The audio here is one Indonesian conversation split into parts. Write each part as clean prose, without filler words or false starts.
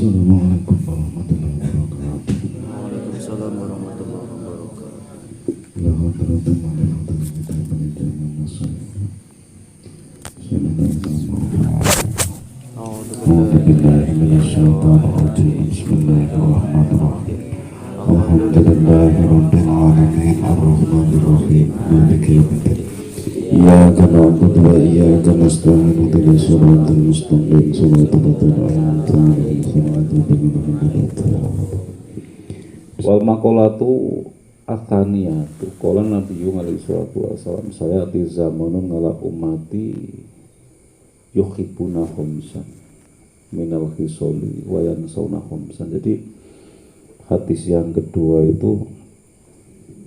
Assalamualaikum warahmatullahi wabarakatuh. Waalaikumsalam warahmatullahi wabarakatuh. La hadratu wa la hadratu kita penjaman nasallallahu. A'udzu billahi minasyaitonir rajim. Bismillahirrahmanirrahim. Alhamdulillahi rabbil alamin arrahmanir rahim maliki yaumiddin. Iyyaka na'budu wa iyyaka nasta'in ihdinas siratal mustaqim siratal ladzina an'amta 'alaihim ghairil maghdubi 'alaihim. Wal makolatu athaniyatu qala nabiyyu alaihi salatu wasallam sayati zamanun ngala ummati yuhibbuna khumsan minal khisoli wa yansawna khumsan. Jadi hadis yang kedua itu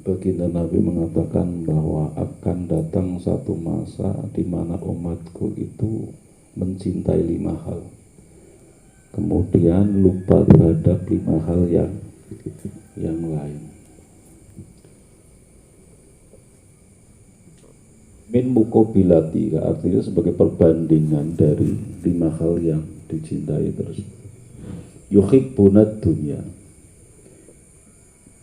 baginda Nabi mengatakan bahwa akan datang satu masa di mana umatku itu mencintai 5 hal, kemudian lupa terhadap 5 hal yang lain. Min muqabilati, artinya sebagai perbandingan dari 5 hal yang dicintai tersebut. Yuhibbunad dunya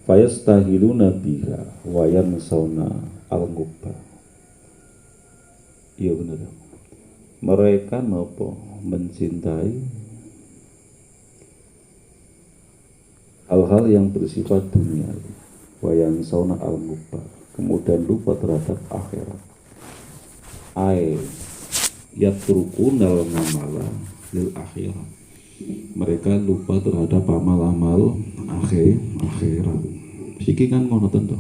fayastahiluna biha wa yansawna al-ghubba. Iya benar. Mereka mencintai hal-hal yang bersifat dunia, wa yansawna al-ghubba, kemudian lupa terhadap akhirat. Ai yatrukunal ngamala lil akhirat, mereka lupa terhadap amal-amal akhirat. Siki kan ngono tentu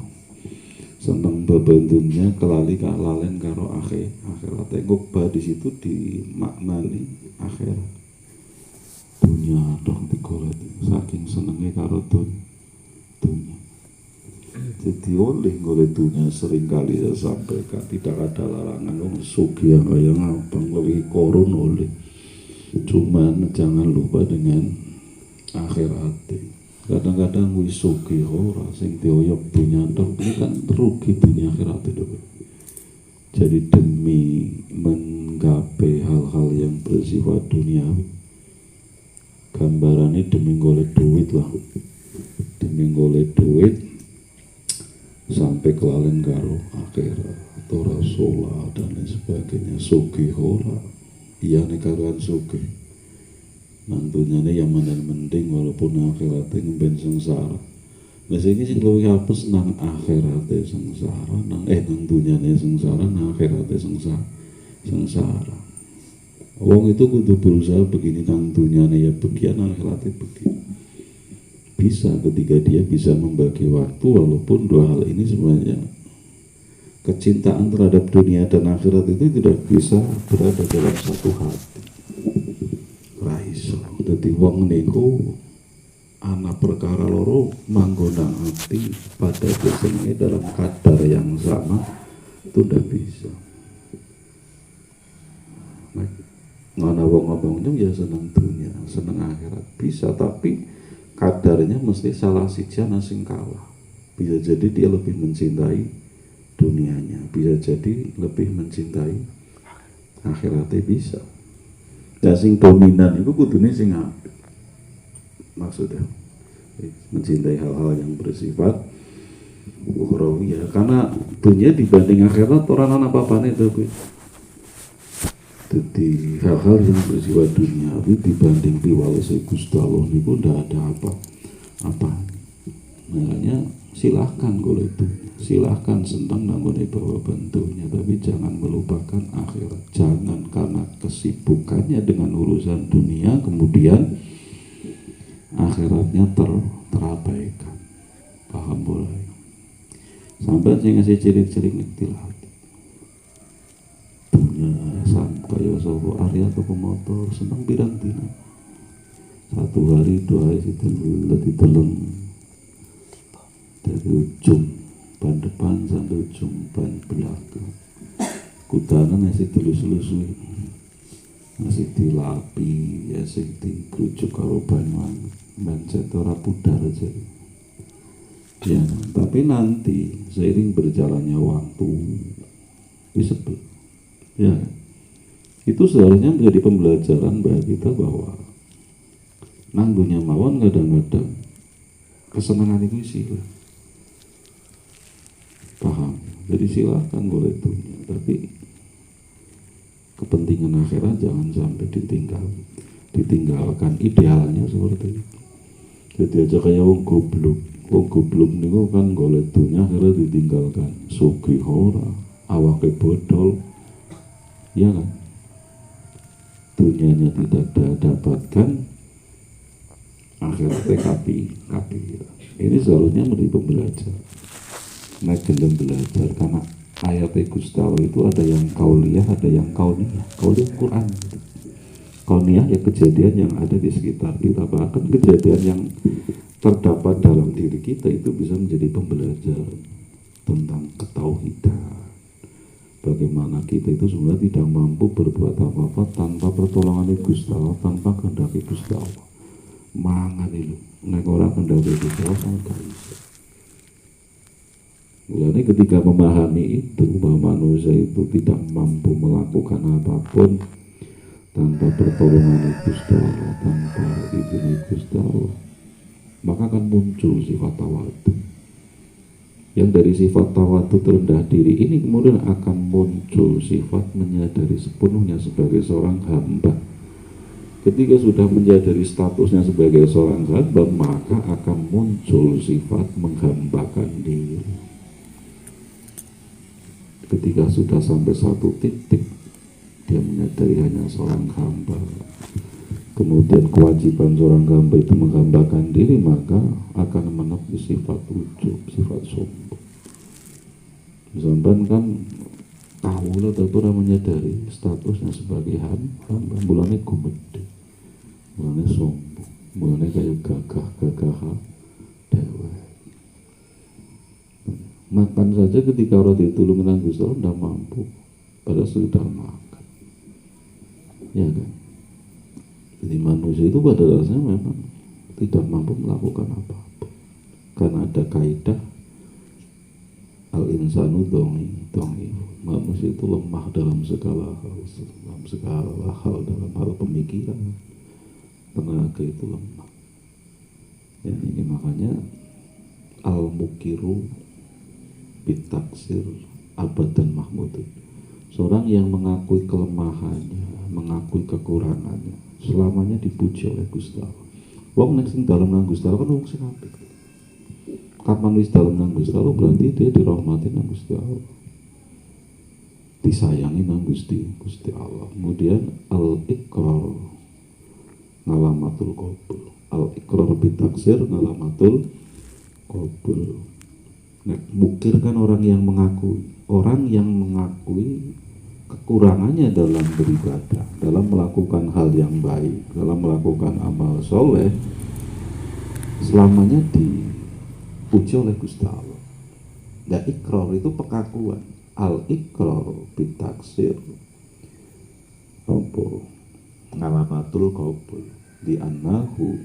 seneng bebendunya kelali lalen karo akhirat. Ngubah di situ dimaknani akhirat. Dunia dong digolek saking senengnya karo dunia. Jadi oleh golek dunia seringkali saya sampaikan tidak ada larangan wong sugih yang abang lebih korun oleh. Cuman jangan lupa dengan akhirat. Kadang-kadang wis sugih ora sing dioyok dunia tok ini kan rugi dunia akhirat itu. Jadi demi menggapai hal-hal yang bersifat duniawi, gambarannya demi golek duit lah, demi golek duit sampai kelalen karo akhirat atau rasulullah dan lain sebagainya. Sugih ora iya nih karuan sugih nantunya nih yang mana mending walaupun akhiratnya ngemben sengsara. Nah ini sih lebih hapus nang akhiratnya sengsara, nang dunia nih sengsara, nang akhiratnya sengsara. Wong itu kudu berusaha begini, nang dunia nih ya bagian, akhiratnya begini. Bisa ketika dia bisa membagi waktu, walaupun dua hal ini sebenarnya kecintaan terhadap dunia dan akhirat itu tidak bisa berada dalam satu hati. Raiso, jadi wong niku anak perkara loro manggonang hati pada biasanya dalam kadar yang sama itu tidak bisa. Ngana wong ngomongnya ya senang dunia, senang akhirat bisa, tapi kadarnya mesti salah sijana sing kalah. Bisa jadi dia lebih mencintai dunianya, bisa jadi lebih mencintai akhiratnya bisa. Ya sing dominan itu kudune sing apik. Maksudnya mencintai hal-hal yang bersifat ukhrawi ya, karena dunia dibanding akhirat orang ana apa-apane itu. Jadi hal-hal yang bersifat duniawi dibanding piwalese Gusti Allah niku ndak ada apa-apa. Makanya silahkan golek itu, silahkan senang nanggone bawa bentuknya, tapi jangan melupakan akhirat. Jangan karena kesibukannya dengan urusan dunia kemudian akhiratnya terabaikan. Paham boleh? Sampai saya ngasih cilik-cilik ngetil hati. Dunia kaya sopo Arya atau pemotor senang pirang dina. 1 hari 2 hari itu lebih teleng dari ujung ban depan sampai ujung ban belakang. Kutanan masih dilus-lusui, masih dilapi, ya sing dikerucuk karo banyu mencet ora pudar aja. Ya, tapi nanti seiring berjalannya waktu disebut, ya itu seharusnya menjadi pembelajaran bagi kita bahwa nanggunya mawon kadang-kadang kesenangan itu sila. Paham? Jadi silakan boleh dunia, tapi kepentingan akhirat jangan sampai ditinggalkan. Idealnya seperti itu. Jadi aja kayak wong goblok niku kan golek dunia akhirnya ditinggalkan. Sugih ora, awake bodol, ya kan? Dunianya tidak dapatkan, akhirnya kapi. Ini seharusnya menjadi pembelajar. Nah, gelem belajar karena ayat Gusti Allah itu ada yang kauliyah, ada yang kauniyah. Kauliyah Quran. Kauniyah ya kejadian yang ada di sekitar kita, bahkan kejadian yang terdapat dalam diri kita itu bisa menjadi pembelajaran tentang ketauhidan. Bagaimana kita itu sebenarnya tidak mampu berbuat apa-apa tanpa pertolongan Gusti Allah, tanpa kehendak Gusti Allah. Mangan itu, nek ora kehendak Gusti Allah sangat bisa. Mulanya ketika memahami itu bahwa manusia itu tidak mampu melakukan apapun tanpa pertolongan Gusti Allah, tanpa izin Gusti Allah, maka akan muncul sifat tawadu. Yang dari sifat tawadu terendah diri ini kemudian akan muncul sifat menyadari sepenuhnya sebagai seorang hamba. Ketika sudah menyadari statusnya sebagai seorang hamba, maka akan muncul sifat menghambakan diri. Ketika sudah sampai satu titik, dia menyadari hanya seorang hamba. Kemudian kewajiban seorang hamba itu menghambakan diri, maka akan menepi sifat ujub, sifat sombong. Misalkan kan kawula ora menyadari statusnya sebagai hamba, mulane gumedhe, mulane sombong, mulane kayak gagah dewa. Makan saja ketika orang ditulung dengan Gusti Allah tidak mampu, padahal sudah makan, ya kan? Jadi manusia itu pada dasarnya memang tidak mampu melakukan apa-apa, karena ada kaidah al-insanu dongi, manusia itu lemah dalam segala hal, dalam hal pemikiran, tenaga itu lemah. Ya, ini makanya al-mukiru bitaksir abadan mahmudun. Seorang yang mengakui kelemahannya, mengakui kekurangannya, selamanya dipuji oleh Gusti Allah. Wong nek sing dalem nang Gusti Allah kan wong sing apik. Kapan wis dalem nang Gusti Allah berarti dia dirahmati nang Gusti Allah, disayangi nang Gusti Allah. Kemudian al-iqrar ngalamatul qabul, al-iqrar bitaksir ngalamatul qabul. Nek mukir kan orang yang mengakui kekurangannya dalam beribadah, dalam melakukan hal yang baik, dalam melakukan amal soleh, selamanya dipuji oleh Gusti Allah. Dan ikrar itu pengakuan, al-ikrar bitaksir apa ngalamatul qabul di annahu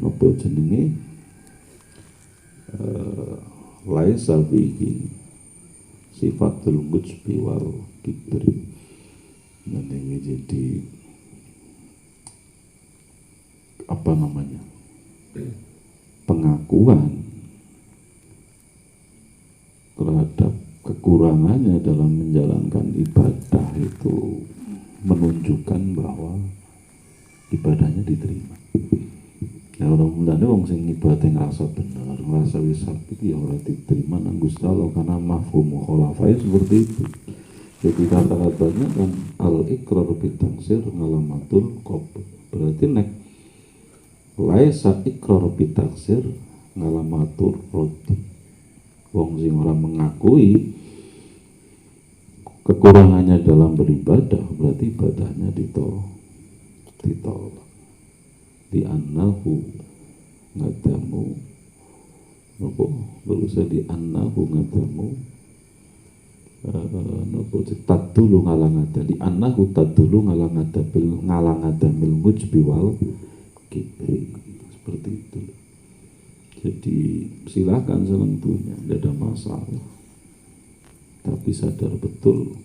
apa jenenge laisa fihi sifatul mujbi wal kibri. Dan ini jadi apa namanya, pengakuan terhadap kekurangannya dalam menjalankan ibadah itu menunjukkan bahwa ibadahnya diterima. Ya mudah-mudahan wong sing ibadah ngerasa benar, ngerasa wis apik ya ora diterima nang Gusti Allah, karena mafhum mukhalafah seperti itu. Jadi kata-katanya kan al-iqrar bitaksir ngalamatul qabul. Berarti nek laisa iqrar bitaksir ngalamatul rodi. Wong sing ora mengakui kekurangannya dalam beribadah berarti ibadahnya ditolak. Di annahu ngadamu nopo berusaha di annahu ngadamu nopo tadulu ngalangada di annahu tadulu ngalangada mil mujbi wal kibri, seperti itu. Jadi silakan senang dunia, tidak ada masalah, tapi sadar betul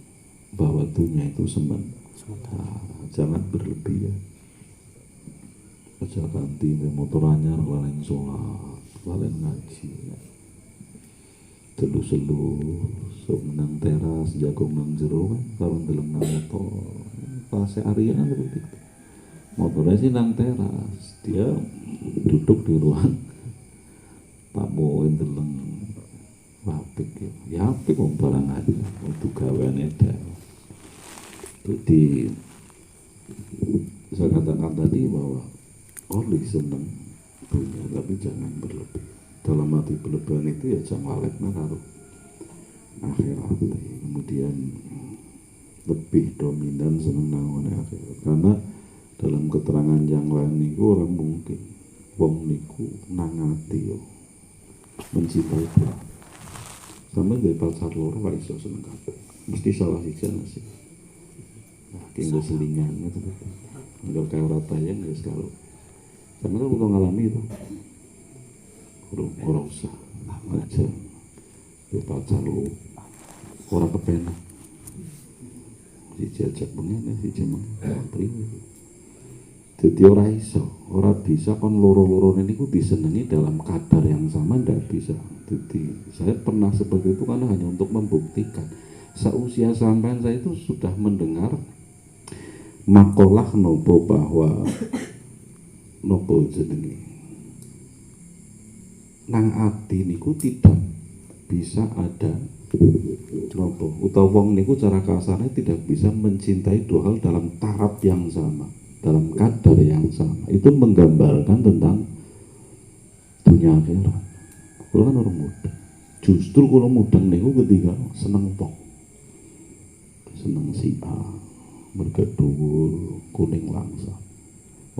bahwa dunia itu sementara, jangan berlebihan. aja ganti motor anyar lalen sholat lalen ngaji selu-selu menang teras jagung nang jero kan kalau deleng nang motor pas Arya kan begitu motornya sih nang teras dia duduk di ruang tamu deleng apik ya apik wong barang aja untuk gaweane dhewe. Jadi saya katakan tadi bahwa oleh seneng dunia tapi jangan berlebih. Dalam arti berlebihan itu ya jangan lalekna karo akhirat. Kemudian lebih dominan seneng nang akhirat. Karena dalam keterangan yang lain niku orang mungkin wong niku nang ati yo mencintai Tuhan. Sama gaya pacar loro gak iso seneng kabeh. Mesti salah siji sih. Nah, kenggo selingan itu. Enggak kayak orang tayang guys kalau. Sama kan udah ngalami itu. Orang usah aja. Gaya pacar lo orang kepenak. Si jajak pengen si jemang priwe. Jadi orang iso, orang bisa kan loro-loro ini ku disenangi dalam kadar yang sama ndak bisa. Jadi saya pernah seperti itu karena hanya untuk membuktikan. Seusia sampean saya itu sudah mendengar makalah nopo bahwa nopo jenenge nang ati niku tidak bisa ada nopo utawa wong niku cara kasarnya tidak bisa mencintai dua hal dalam taraf yang sama. Dalam kadar yang sama itu menggambarkan tentang dunia akhirat. Kalau kan orang muda, justru kalau mudeng niku ketika seneng pok, seneng si A, mereka dhuwur kuning langsam,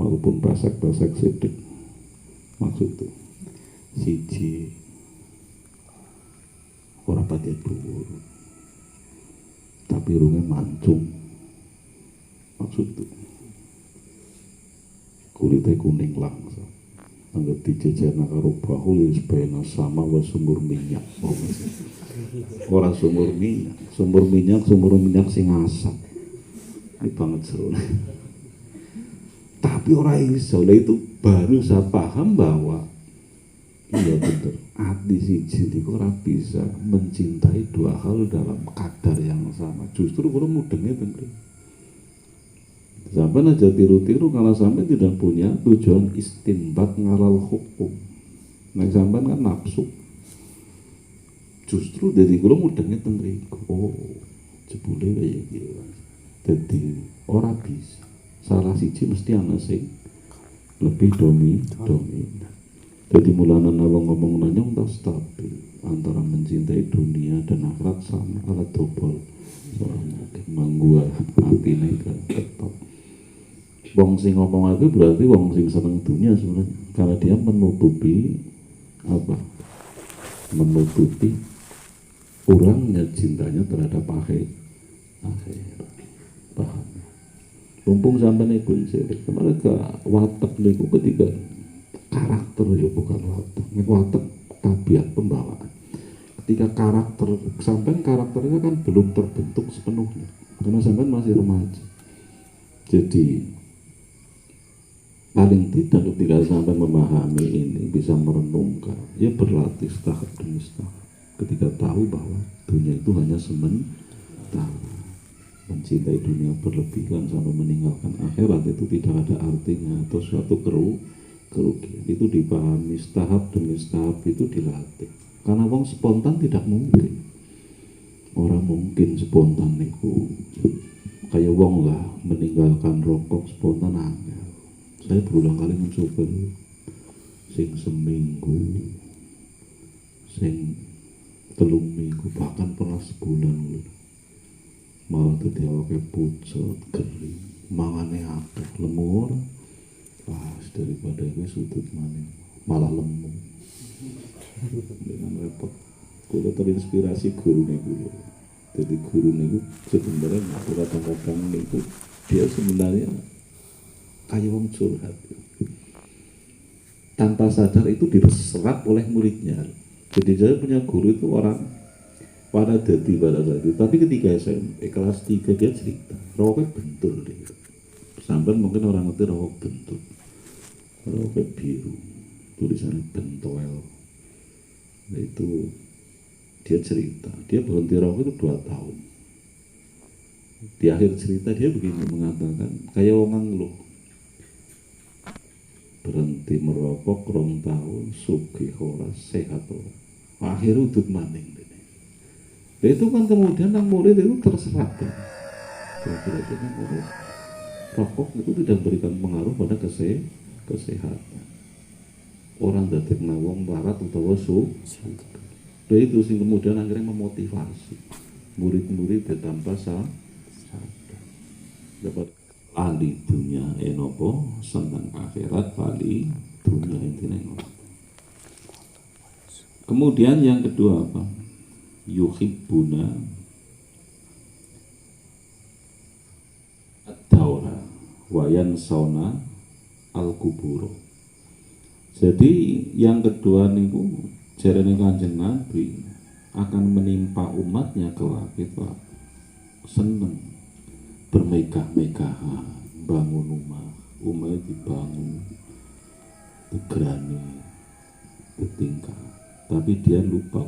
walaupun pesek-pesek sidik, maksud tuh siji ora pati dhuwur, tapi runge mancung, maksud tuh. Kulitnya kuning langsam anggap dijejerna karo bahu wis bena sama wa sumur minyak orang sumur minyak sing asap ini banget seru tapi orang iso itu baru saya paham bahwa iya bener hati siji iku ora bisa mencintai dua hal dalam kadar yang sama justru kalau mudengnya tentu sampai aja tiru-tiru kalau sampai tidak punya tujuan istinbat ngalal hukum. Nah sampai kan nafsu. Justru dari kulo mudengnya tengriku. Oh, jebule kayak gitu. Jadi orang bisa. Salah siji mesti ana sing lebih dominan. Jadi mulana nawang ngomong nanya entah stabil antara mencintai dunia dan akhirat sama ala dobol. Soalnya manggua atine kan tetap. Wong sing ngomong aku berarti wong sing seneng dunia sebenarnya karena dia menutupi apa? Menutupi kurangnya cintanya terhadap akhirat. Paham? Mumpung sampai pun cilik, kemarin ke watak niku ketika karakter ya bukan watak tabiat pembawaan. Ketika karakternya kan belum terbentuk sepenuhnya karena sampai masih remaja. Jadi paling tidak ketika sampai memahami ini bisa merenungkan ya berlatih tahap demi tahap ketika tahu bahwa dunia itu hanya sementara mencintai dunia berlebihan sampai meninggalkan akhirat itu tidak ada artinya atau suatu kerugian itu dipahami tahap demi tahap itu dilatih karena wong spontan tidak mungkin orang mungkin spontan itu kayak wong lah meninggalkan rokok spontan angel. Saya berulang kali mencoba sing seminggu sing 3 minggu bahkan pernah sebulan malah tadi awake pucet kering mangane akeh lemu ora pas daripada gue sudut malah lemu dengan repot kulo terinspirasi guru niku jadi guru niku sebenarnya kadang-kadang niku dia sebenarnya kayak wong curhat tanpa sadar itu diserap oleh muridnya. Jadi saya punya guru itu orang pada saat itu tapi ketika SMP kelas 3 dia cerita rokoknya bentul deh sampai mungkin orang ngerti rokok bentul roknya biru, tulisannya Bentoel. Nah, itu dia cerita, dia berhenti rokok itu 2 tahun. Di akhir cerita dia begini mengatakan, kayak wong loh, berhenti merokok 2 tahun, sugih ora, sehat ora. Akhirnya udut maning. Itu kan kemudian yang murid itu terserap kan. Berarti kan murid rokok itu tidak berikan pengaruh pada kesehatan. Orang datik nawang barat atau nah itu sih kemudian akhirnya memotivasi murid-murid tanpa sadar dapat ahli dunia enopo senang akhirat bali dunia intinya. Kemudian yang kedua apa? Yuhibbuna ad-daura wayan sauna al-kuburo. Jadi yang kedua niku jarene Kanjeng Nabi akan menimpa umatnya kelak itu seneng bermegah-megahan bangun rumah dibangun digerani ditingkah, tapi dia lupa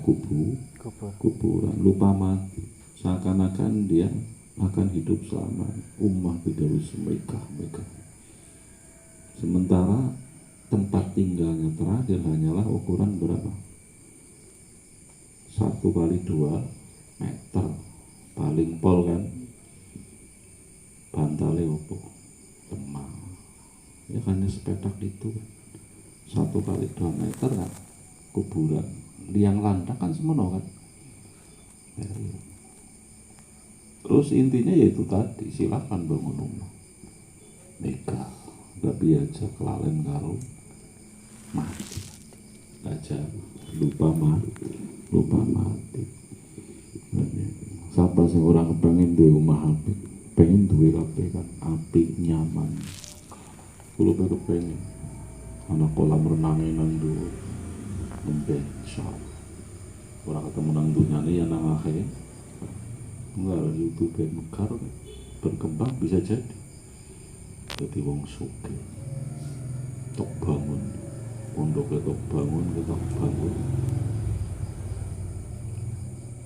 kuburan, lupa mati, seakan-akan dia akan hidup selama umat tidak bisa megah-megah. Sementara tempat tinggalnya terakhir hanyalah ukuran berapa? 1 kali 2 meter paling pol kan, bantalnya opo lemah ya, hanya sepetak itu 1 kali 2 meter kan kuburan liang landak kan semono kan ya, ya. Terus intinya yaitu tadi, silakan bangun rumah mega tapi aja kelalen karo mati aja lupa mati. Siapa sih orang pengen duwe rumah apik, pengen duwe kabeh kan apik nyaman. Kulo pengen ana kolam renangnya nang dhuwur nembe insyaallah. Ora ketemu nang dunyane ya nang akhirat. Enggak ada YouTube mekar berkembang bisa jadi wong sugih. Tok bangun pondok tok bangun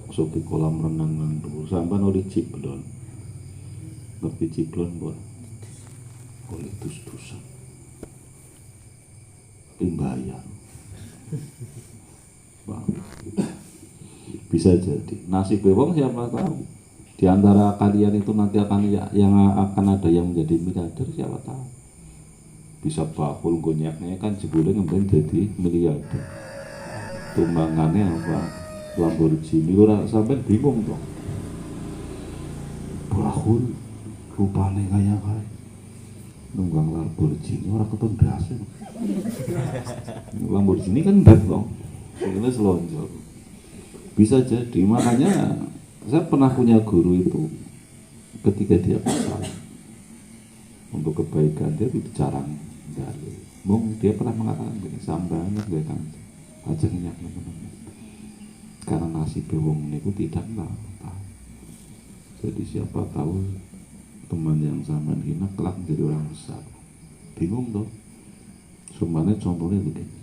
masuk di kolam renang nang dhuwur sampean oleh ciblon. Ngerti ciblon buat oleh dus-dusan. Timbayar. Bang. Bisa jadi nasib wong siapa tahu. Di antara kalian itu nanti akan yang akan ada yang menjadi miliarder siapa tahu. Bisa bakul gonyaknya kan jebule ngemben jadi miliarder. Tumbangannya apa? Lamborghini ora sampai bingung dong. Bakul rupane kaya nunggang Lamborghini ora keton ndase. Lamborghini kan ndak dong. Ini selonjor. Bisa jadi, makanya saya pernah punya guru itu ketika dia pasal untuk kebaikan dia tidak jarang dari. Dia pernah mengatakan begini, sambangan gak kan aja minyak teman-teman. Karena nasib wong niku tidak tahu. Jadi siapa tahu teman yang sama hina kelak menjadi orang besar. Bingung toh. Semuanya contohnya begini.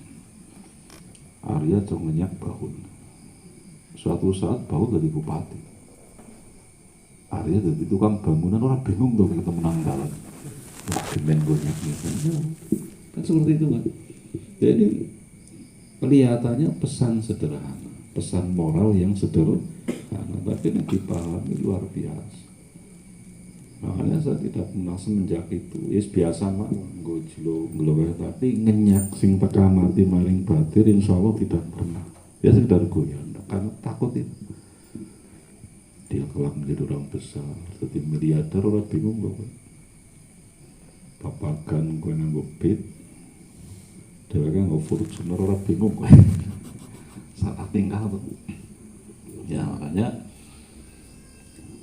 Arya cong minyak Bahul. Suatu saat Bahul jadi bupati. Arya jadi tukang bangunan, orang bingung tuh ketemu nang dalan. Wah, gemen banyak nih. Kan seperti itu kan. Jadi kelihatannya pesan sederhana, pesan moral yang sederhana, tapi yang dipahami luar biasa. Makanya saya tidak pernah semenjak itu, biasa mah gojlo, tapi ngenyak sing teka mati maling batir, insya Allah tidak pernah. Ya sekedar goyang, karena takut itu. Dia kelak menjadi orang besar, jadi miliarder, orang bingung kok. Papagan gue nganggo bit, dia kan nganggo Fortuner, orang bingung kok. Saat tinggal tuh. Ya makanya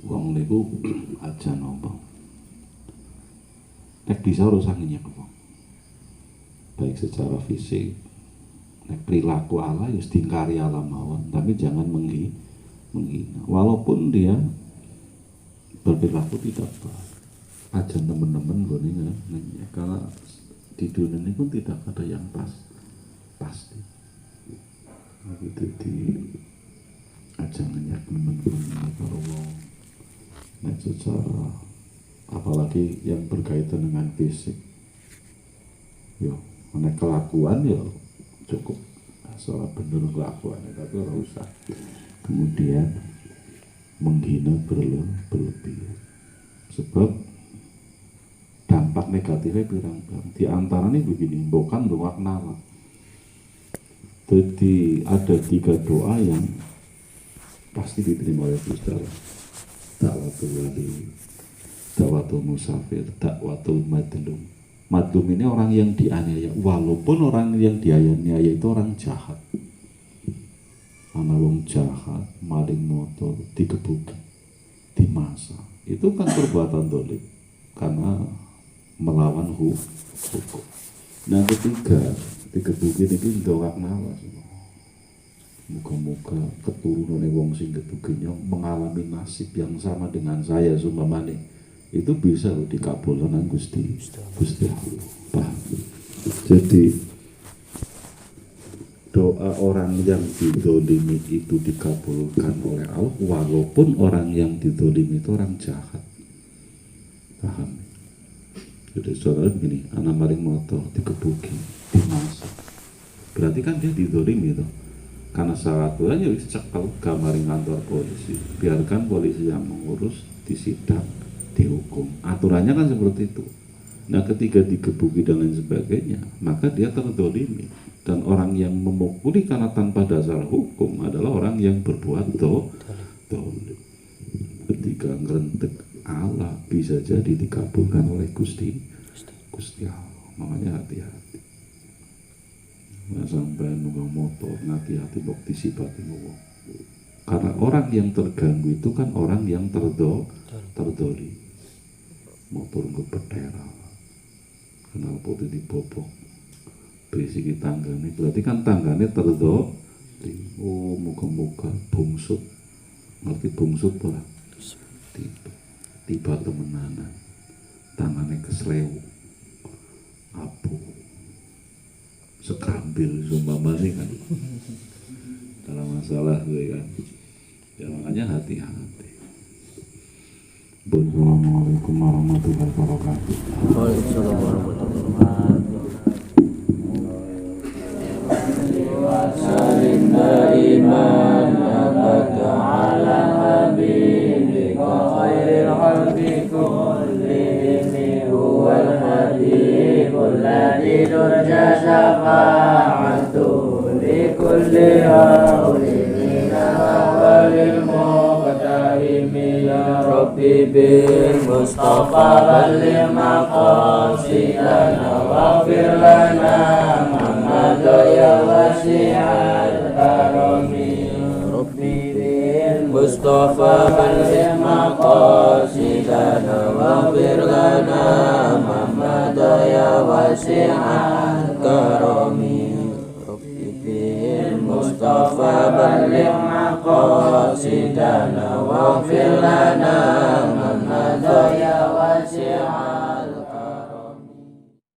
wong niku aja nopo. Nek bisa urusan ngenyak wong. Baik secara fisik, nek perilaku Allah ya stingkari Allah mawon, tapi jangan menghina. Walaupun dia berperilaku tidak baik. Aja teman-teman gue nih, karena Di dunia ini pun tidak ada yang pasti. Jadi ajangannya teman-teman para wong nek secara apalagi yang berkaitan dengan fisik yo nek kelakuan ya cukup asal bener kelakuannya, tapi ora usah kemudian menghina berlebihan, sebab dampak negatifnya pirang-pirang. Di antaranya begini, bukan doa kenalan. Jadi ada 3 doa yang pasti diterima oleh Gusti Allah. Dakwatul wali, dakwatul musafir, dakwatul madlum. Madlum ini orang yang dianiaya, walaupun orang yang dianiaya itu orang jahat. Ana wong jahat, maling motor, digebuki, dimasa. Itu kan perbuatan dolim karena melawan hukum. Nah ketiga, digebuki ini doa nawas. Muga-muga keturunan wong sing gebukinya mengalami nasib yang sama dengan saya sumpamane. Itu bisa loh dikabulkan nang Gusti Allah. Jadi doa orang yang didolimi itu dikabulkan oleh Allah, walaupun orang yang didolimi itu orang jahat. Paham? Jadi saudara begini, anak maling motor digebuki, dimasa. Berarti kan dia didolimi itu. Karena salah aturannya wis cekel gamaring kantor polisi. Biarkan polisi yang mengurus, disidang, dihukum. Aturannya kan seperti itu. Nah ketika digebuki dan lain sebagainya, maka dia terdolimi. Dan orang yang memukuli karena tanpa dasar hukum adalah orang yang berbuat dolim. Ketika ngerentek Allah bisa jadi dikabulkan oleh Gusti Allah. Makanya hati-hati. Nah, sampai nunggu motor, hati-hati bok disibati ngomong. Karena orang yang terganggu itu kan orang yang terdolim. Motor gue petera. Kenapa itu dibobok? Berisiki tanggane, berarti kan tanggane terdolim. Oh, muka-muka bungsut. Ngerti bungsut ora? Tiba temenanan. Tangane keslewu. Abu. Sekrambil sumpamane kan. Dalam masalah gue kan. Ya makanya hati-hati. Assalamualaikum warahmatullahi wabarakatuh. Waalaikumsalam warahmatullahi wabarakatuh. Salim daiman abada ala habibika khairil khalqi kullihim huwal habibul ladzi turja syafa'atuhu li kulli hawlin min awwalil muqtahimi ya rabbi bil mustafa balligh maqasidana waghfir lana ya wasi'al karami Rabbi bil Mustafa balligh maqasidana waghfir lana Muhammad ya wasi'al karami Rabbi bil Mustafa balligh maqasidana waghfir lana